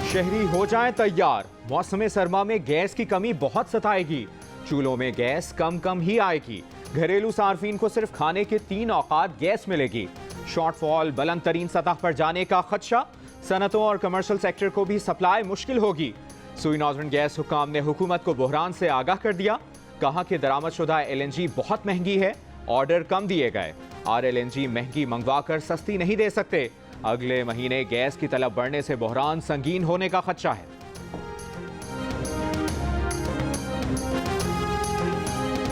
शहरी हो जाएं तैयार, मौसम सरमा में गैस की कमी बहुत सताएगी। चूल्हों में गैस कम कम ही आएगी। घरेलू सार्फिन को सिर्फ खाने के 3 औकात गैस मिलेगी। शॉर्टफॉल बुलंद तरीन सतह पर जाने का खदशा। सनतों और कमर्शियल सेक्टर को भी सप्लाई मुश्किल होगी। सुई नॉर्दर्न गैस हुकाम ने हुकूमत को बहरान से आगाह कर दिया। कहा कि दरामदशुदा LNG बहुत महंगी है, ऑर्डर कम दिए गए। RLNG महंगी मंगवाकर सस्ती नहीं दे सकते। अगले महीने गैस की तलब बढ़ने से बहरान संगीन होने का खदशा है।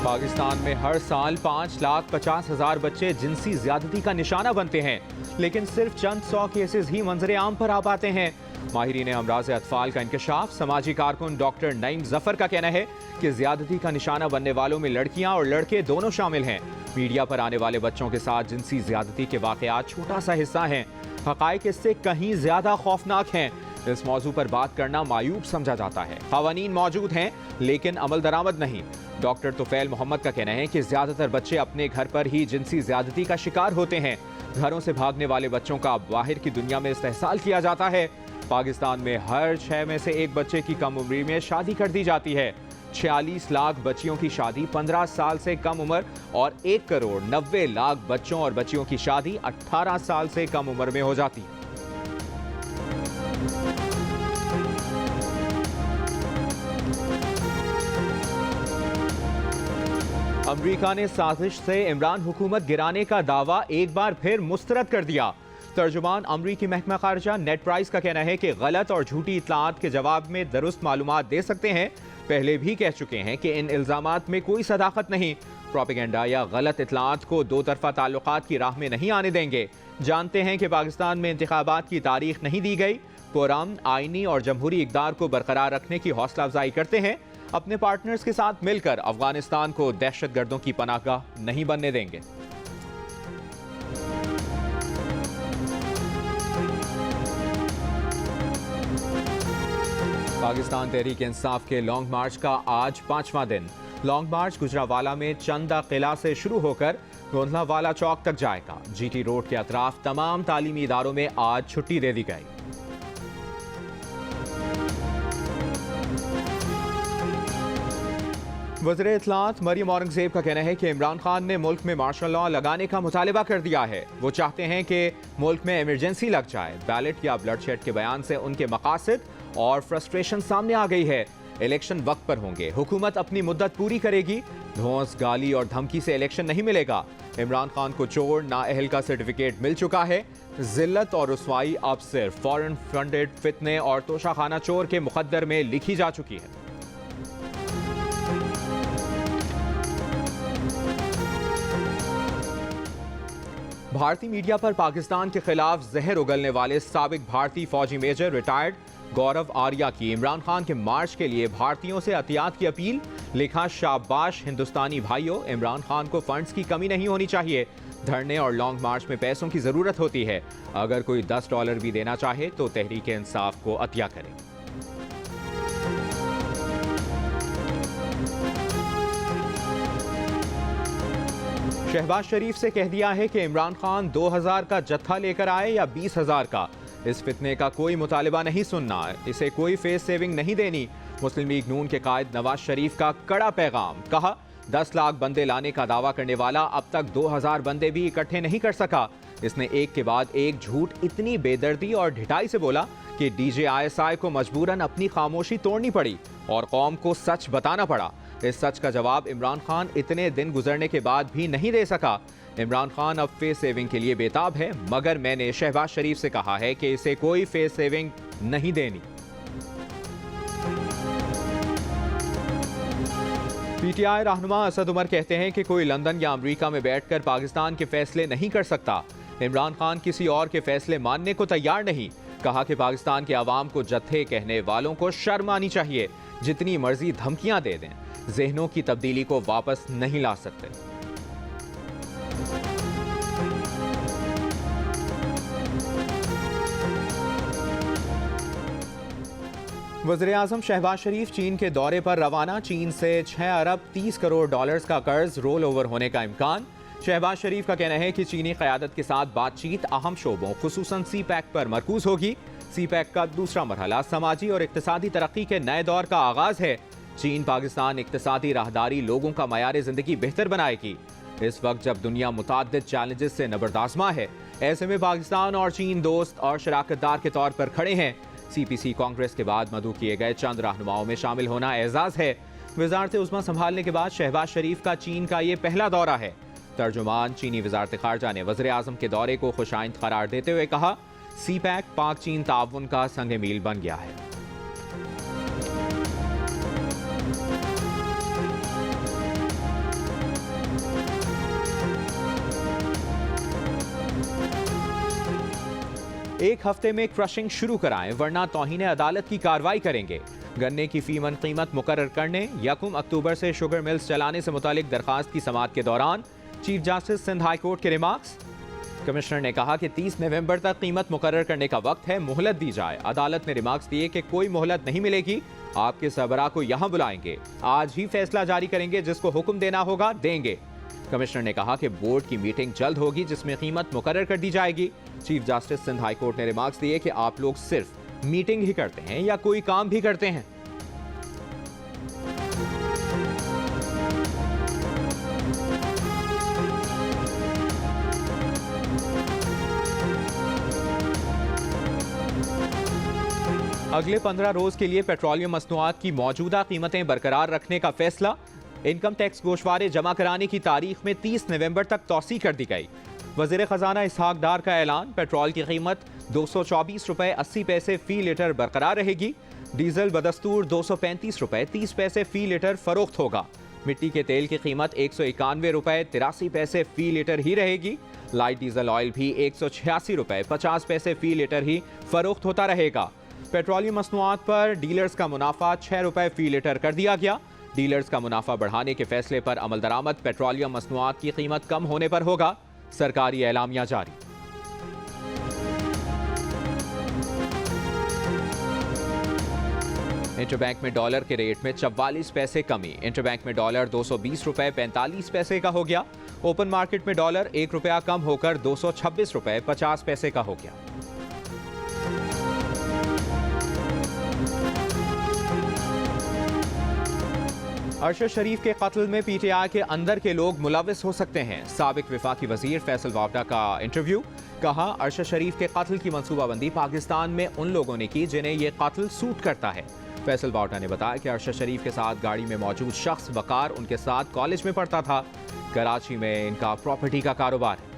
पाकिस्तान में हर साल 5,50,000 बच्चे जिनसी ज्यादती का निशाना बनते हैं, लेकिन सिर्फ चंद 100 केसेस ही मंजरे आम पर आ पाते हैं। माहिरीन अमराज अतफाल का इंकशाफ। समाजी कारकुन डॉक्टर नईम जफर का कहना है कि ज्यादती का निशाना बनने वालों में लड़कियां और लड़के दोनों शामिल हैं। मीडिया पर आने वाले बच्चों के साथ जिनसी ज्यादती के वाकयात छोटा सा हिस्सा हैं, हकाइक इससे कहीं ज्यादा खौफनाक हैं। इस मौजू पर बात करना मायूब समझा जाता है। क़वानीन मौजूद हैं लेकिन अमल दरामद नहीं। डॉक्टर तुफैल मोहम्मद का कहना है कि ज्यादातर बच्चे अपने घर पर ही जिनसी ज्यादती का शिकार होते हैं। घरों से भागने वाले बच्चों का बाहर की दुनिया में इस्तेहसाल किया जाता है। पाकिस्तान में हर 6 में से 1 बच्चे की कम उम्र में शादी कर दी जाती है। 46 लाख बच्चियों की शादी 15 साल से कम उम्र और 1,90,00,000 बच्चों और बच्चियों की शादी 18 साल से कम उम्र में हो जाती है। अमेरिका ने साजिश से इमरान हुकूमत गिराने का दावा एक बार फिर मुस्तरद कर दिया। तर्जुमान अमरीकी महकमा खारजा नेड प्राइस का कहना है कि गलत और झूठी इत्तलात के जवाब में दुरुस्त मालूमात दे सकते हैं। पहले भी कह चुके हैं कि इन इल्जामात में कोई सदाकत नहीं। प्रोपेगेंडा या गलत इत्तलात को दो तरफा ताल्लुकात की राह में नहीं आने देंगे। जानते हैं कि पाकिस्तान में इंतखाबात की तारीख नहीं दी गई। पुरअमन, आईनी और जमहूरी इक़दार को बरकरार रखने की हौसला अफजाई करते हैं। अपने पार्टनर्स के साथ मिलकर अफगानिस्तान को दहशतगर्दों की पनाहगाह नहीं बनने देंगे। पाकिस्तान तहरीक इंसाफ के लॉन्ग मार्च का आज 5वां दिन। लॉन्ग मार्च गुजरावाला में चंदा किला से शुरू होकर गोंधलावाला चौक तक जाएगा। GT रोड के अतराफ तमाम तालीमी इदारों में आज छुट्टी दे दी गई। वज़ीर इत्तलात मरियम औरंगजेब का कहना है कि इमरान खान ने मुल्क में मार्शल लॉ लगाने का मुतालिबा कर दिया है। वो चाहते हैं कि मुल्क में इमरजेंसी लग जाए। बैलेट या ब्लडशेड के बयान से उनके मकासद और फ्रस्ट्रेशन सामने आ गई है। इलेक्शन वक्त पर होंगे, हुकूमत अपनी मुद्दत पूरी करेगी। धौंस, गाली और धमकी से इलेक्शन नहीं मिलेगा। इमरान खान को चोर नाअहल का सर्टिफिकेट मिल चुका है। जिल्लत और रुसवाई अब सिर्फ फॉरेन फंडेड फितने और तोशाखाना चोर के मुकद्दर में लिखी जा चुकी है। भारतीय मीडिया पर पाकिस्तान के खिलाफ जहर उगलने वाले साबिक भारतीय फौजी मेजर रिटायर्ड गौरव आर्या की इमरान खान के मार्च के लिए भारतीयों से एहतियात की अपील। लिखा, शाबाश हिंदुस्तानी भाइयों, इमरान खान को फंड्स की कमी नहीं होनी चाहिए। धरने और लॉन्ग मार्च में पैसों की जरूरत होती है। अगर कोई $10 भी देना चाहे तो तहरीक इंसाफ को अतिया करे। शहबाज शरीफ से कह दिया है कि इमरान खान 2000 का जत्था लेकर आए या 20,000 का, इस फितने का कोई मुतालिबा नहीं सुनना, इसे कोई फेस सेविंग नहीं देनी। मुस्लिम लीग नून के कायद नवाज शरीफ का कड़ा पैगाम। कहा, 10 लाख बंदे लाने का दावा करने वाला अब तक 2000 बंदे भी इकट्ठे नहीं कर सका। इसने एक के बाद एक झूठ इतनी बेदर्दी और ढिठाई से बोला कि DJISI को मजबूरन अपनी खामोशी तोड़नी पड़ी और कौम को सच बताना पड़ा। इस सच का जवाब इमरान खान इतने दिन गुजरने के बाद भी नहीं दे सका। इमरान खान अब फेस सेविंग के लिए बेताब है, मगर मैंने शहबाज शरीफ से कहा है कि इसे कोई फेस सेविंग नहीं देनी। PTI रहनुमा असद उमर कहते हैं कि कोई लंदन या अमेरिका में बैठकर पाकिस्तान के फैसले नहीं कर सकता। इमरान खान किसी और के फैसले मानने को तैयार नहीं। कहा कि पाकिस्तान के अवाम को जत्थे कहने वालों को शर्म आनी चाहिए। जितनी मर्जी धमकियां दे दें, ज़हनों की तब्दीली को वापस नहीं ला सकते। वज़ीर आज़म शहबाज शरीफ चीन के दौरे पर रवाना। चीन से $6 अरब 30 करोड़ का कर्ज रोल ओवर होने का इम्कान। शहबाज शरीफ का कहना है कि चीनी क़यादत के साथ बातचीत अहम शोबों खुसूसन सी पैक पर मरकूज होगी। सी पैक का दूसरा मरहला समाजी और इक्तिसादी तरक्की के नए दौर का आगाज है। चीन पाकिस्तान इक्तिसादी राहदारी लोगों का मयार जिंदगी बेहतर बनाएगी। इस वक्त जब दुनिया मुताद्दिद चैलेंजेस से नबरदाज़मा है, ऐसे में पाकिस्तान और चीन दोस्त और शराकतदार के तौर पर खड़े हैं। CPC कांग्रेस के बाद मदऊ किए गए चंद रहनुमाओं में शामिल होना एजाज है। वजारत उज़्मा संभालने के बाद शहबाज शरीफ का चीन का ये पहला दौरा है। तर्जुमान चीनी वजारत खारजा ने वज़ीर आज़म के दौरे को खुशाइंद करार देते हुए कहा, सी पैक पाक चीन ताउन का संग मील बन गया है। एक हफ्ते में क्रशिंग शुरू कराएं वरना तौहीन अदालत की कार्रवाई करेंगे। गन्ने की फीमन कीमत मुकर्रर करने 1 अक्टूबर से शुगर मिल्स चलाने से मुतालिक दरखास्त की समाअत के दौरान chief justice Sindh high court के रिमार्क्स। कमिश्नर ने कहा कि 30 नवंबर तक कीमत मुकर्रर करने का वक्त है, मोहलत दी जाए। अदालत ने रिमार्क्स दिए कि कोई मोहलत नहीं मिलेगी, आपके सरबराह को यहां बुलाएंगे, आज ही फैसला जारी करेंगे, जिसको हुक्म देना होगा देंगे। कमिश्नर ने कहा कि बोर्ड की मीटिंग जल्द होगी जिसमें कीमत मुकर्रर कर दी जाएगी। Chief justice Sindh high court ने रिमार्क्स दिए कि आप लोग सिर्फ मीटिंग ही करते हैं या कोई काम भी करते हैं। अगले 15 रोज के लिए पेट्रोलियम मसनूआत की मौजूदा कीमतें बरकरार रखने का फैसला। इनकम टैक्स गोशवारे जमा कराने की तारीख में 30 नवंबर तक तौसी कर दी गई। वज़ीर ख़जाना इसहाक डार का ऐलान, पेट्रोल की कीमत 224 रुपए 80 पैसे फी लीटर बरकरार रहेगी। डीजल बदस्तूर 235 रुपए 30 पैसे फी लीटर फरोख्त होगा। मिट्टी के तेल की कीमत 191 रुपए 83 पैसे फी लीटर ही रहेगी। लाइट डीजल ऑयल भी 186 रुपए 50 पैसे फी लीटर ही फरोख्त होता रहेगा। पेट्रोलियम मसनूआत पर डीलर्स का मुनाफा 6 रुपए फी लीटर कर दिया गया। डीलर्स का मुनाफा बढ़ाने के फैसले पर अमल दरामद पेट्रोलियम मसनूआत की कीमत कम होने पर होगा। सरकारी एलामिया जारी। इंटरबैंक में डॉलर के रेट में 44 पैसे कमी। इंटरबैंक में डॉलर 220 रुपए 45 पैसे का हो गया। ओपन मार्केट में डॉलर 1 रुपया कम होकर 226 रुपए 50 पैसे का हो गया। अरशद शरीफ के कत्ल में PTI के अंदर के लोग मुलविस हो सकते हैं। साबिक वफाकी वजीर फैसल वावडा का इंटरव्यू। कहा, अरशद शरीफ के कत्ल की मंसूबाबंदी पाकिस्तान में उन लोगों ने की जिन्हें यह कत्ल सूट करता है। फैसल वावडा ने बताया कि अरशद शरीफ के साथ गाड़ी में मौजूद शख्स वकार उनके साथ कॉलेज में पढ़ता था। कराची में इनका प्रॉपर्टी का कारोबार है।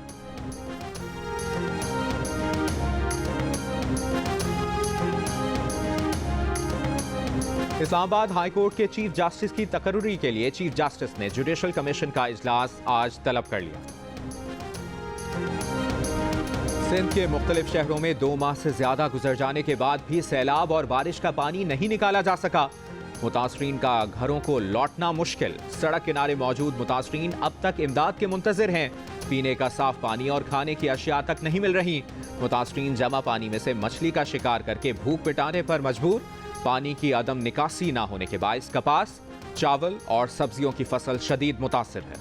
इस्लामाबाद हाई कोर्ट के चीफ जस्टिस की तकर्री के लिए चीफ जस्टिस ने जुडिशल कमीशन का इजलास आज तलब कर लिया। सिंध के मुख्तलिफ शहरों में 2 माह से ज्यादा गुजर जाने के बाद भी सैलाब और बारिश का पानी नहीं निकाला जा सका। मुतासरीन का घरों को लौटना मुश्किल। सड़क किनारे मौजूद मुतासरीन अब तक इमदाद के मुंतजिर हैं। पीने का साफ पानी और खाने की अशिया तक नहीं मिल रही। मुतासरीन जमा पानी में से मछली का शिकार करके भूख मिटाने पर मजबूर। पानी की अदम निकासी ना होने के बायस कपास, चावल और सब्जियों की फसल शदीद मुतासिर है।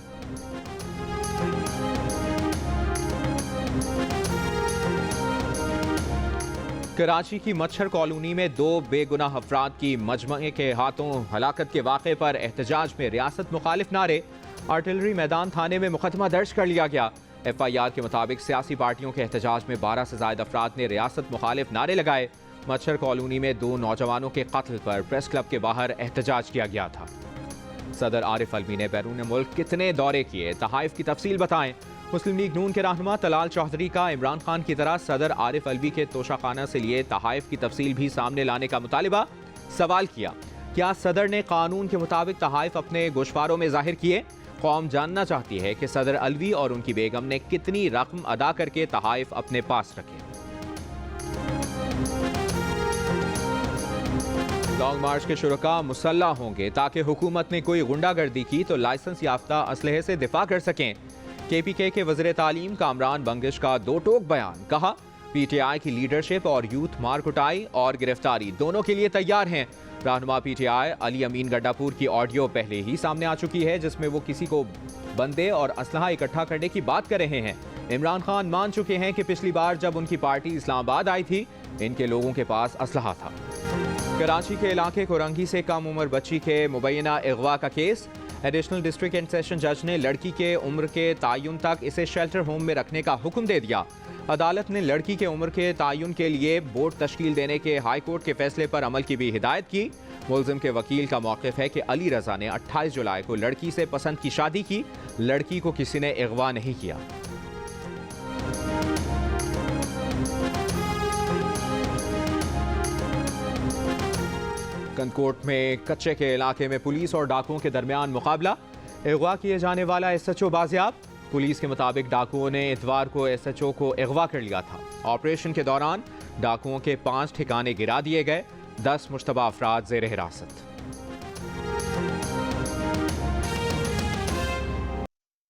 कराची की मच्छर कॉलोनी में 2 बेगुनाह अफराद की मजमए के हाथों हलाकत के वाक़े पर एहतजाज में रियासत मुखालिफ नारे। आर्टिलरी मैदान थाने में मुकदमा दर्ज कर लिया गया। FIR के मुताबिक सियासी पार्टियों के एहतजाज में 12 से ज्यादा अफराद ने रियासत मुखालिफ नारे लगाए। मच्छर कॉलोनी में 2 नौजवानों के कत्ल पर प्रेस क्लब के बाहर एहतजाज किया गया था। सदर आरिफ अलवी ने बैरून मुल्क कितने दौरे किए, तहाइफ की तफसील बताएं। मुस्लिम लीग नून के रहनुमा तलाल चौधरी का इमरान खान की तरह सदर आरिफ अलवी के तोशाखाना से लिए तहाइफ की तफसील भी सामने लाने का मुतालिबा। सवाल किया, क्या सदर ने कानून के मुताबिक तहाइफ अपने गोशवारों में जाहिर किए? कौम जानना चाहती है कि सदर अलवी और उनकी बेगम ने कितनी रकम अदा करके तहाइफ अपने पास रखे। लॉन्ग मार्च के शुरका मुसल्ला होंगे ताकि हुकूमत ने कोई गुंडागर्दी की तो लाइसेंस याफ्ता असलहे से दिफा कर सकें। KPK के वज़ीर तालीम कामरान बंगिश का 2 टोक बयान। कहा, पीटीआई की लीडरशिप और यूथ मार कुटाई और गिरफ्तारी दोनों के लिए तैयार हैं। रहनुमा पीटीआई अली अमीन गड्डापुर की ऑडियो पहले ही सामने आ चुकी है, जिसमें वो किसी को बंदे और असलहा इकट्ठा करने की बात कर रहे हैं। इमरान खान मान चुके हैं कि पिछली बार जब उनकी पार्टी इस्लामाबाद आई थी, इनके लोगों के पास असलहा था। कराची के इलाके कोरंगी से कम उम्र बच्ची के मुबैना अगवा का case. Additional district and session जज ने लड़की के उम्र के तयन तक इसे शेल्टर होम में रखने का हुक्म दे दिया। अदालत ने लड़की के उम्र के तयन के लिए बोर्ड तश्कील देने के हाई कोर्ट के फैसले पर अमल की भी हिदायत की। मुल्जिम के वकील का मौक़िफ़ है कि अली रजा ने 28 जुलाई को लड़की से पसंद की शादी की, लड़की को किसी ने अगवा नहीं किया। कंदकोट में कच्चे के इलाके में पुलिस और डाकुओं के दरमियान मुकाबला। अगवा किए जाने वाला एसएचओ बाजियाब। पुलिस के मुताबिक डाकुओं ने इतवार को एसएचओ को अगवा कर लिया था। ऑपरेशन के दौरान डाकुओं के 5 ठिकाने गिरा दिए गए। 10 मुश्तबा अफराद ज़ेर हिरासत।